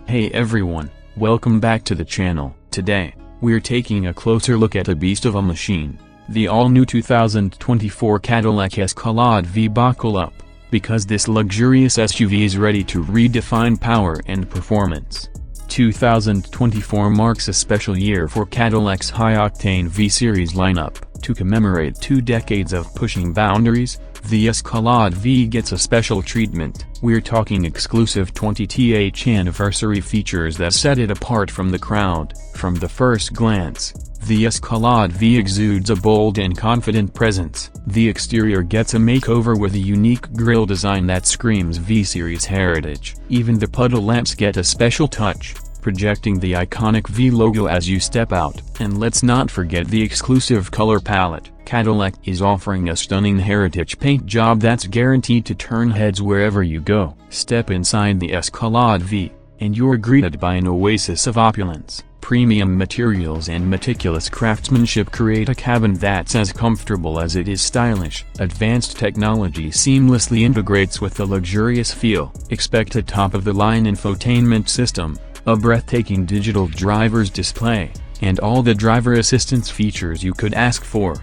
Hey everyone, welcome back to the channel. Today, we're taking a closer look at a beast of a machine, the all-new 2024 Cadillac Escalade V. Buckle up, because this luxurious SUV is ready to redefine power and performance. 2024 marks a special year for Cadillac's high-octane V-Series lineup. To commemorate 2 decades of pushing boundaries, the Escalade V gets a special treatment. We're talking exclusive 20th anniversary features that set it apart from the crowd. From the first glance, the Escalade V exudes a bold and confident presence. The exterior gets a makeover with a unique grille design that screams V-Series heritage. Even the puddle lamps get a special touch, projecting the iconic V logo as you step out. And let's not forget the exclusive color palette. Cadillac is offering a stunning heritage paint job that's guaranteed to turn heads wherever you go. Step inside the Escalade V, and you're greeted by an oasis of opulence. Premium materials and meticulous craftsmanship create a cabin that's as comfortable as it is stylish. Advanced technology seamlessly integrates with the luxurious feel. Expect a top-of-the-line infotainment system, a breathtaking digital driver's display, and all the driver assistance features you could ask for.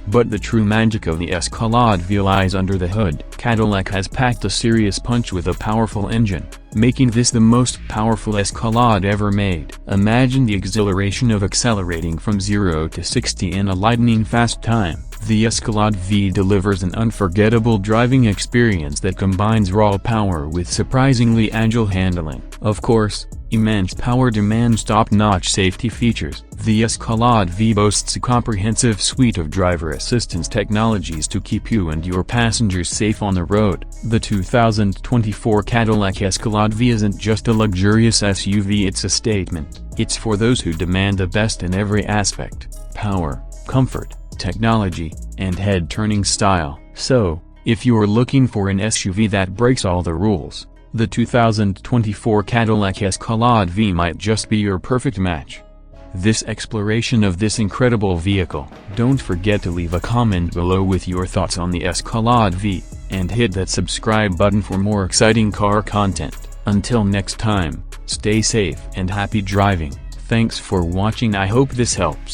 But the true magic of the Escalade V lies under the hood. Cadillac has packed a serious punch with a powerful engine, making this the most powerful Escalade ever made. Imagine the exhilaration of accelerating from 0 to 60 in a lightning-fast time. The Escalade V delivers an unforgettable driving experience that combines raw power with surprisingly agile handling. Of course, immense power demands top-notch safety features. The Escalade V boasts a comprehensive suite of driver assistance technologies to keep you and your passengers safe on the road. The 2024 Cadillac Escalade V isn't just a luxurious SUV, it's a statement. It's for those who demand the best in every aspect: power, comfort, technology, and head-turning style. So, if you're looking for an SUV that breaks all the rules, the 2024 Cadillac Escalade V might just be your perfect match. This exploration of this incredible vehicle. Don't forget to leave a comment below with your thoughts on the Escalade V, and hit that subscribe button for more exciting car content. Until next time, stay safe and happy driving. Thanks for watching. I hope this helps.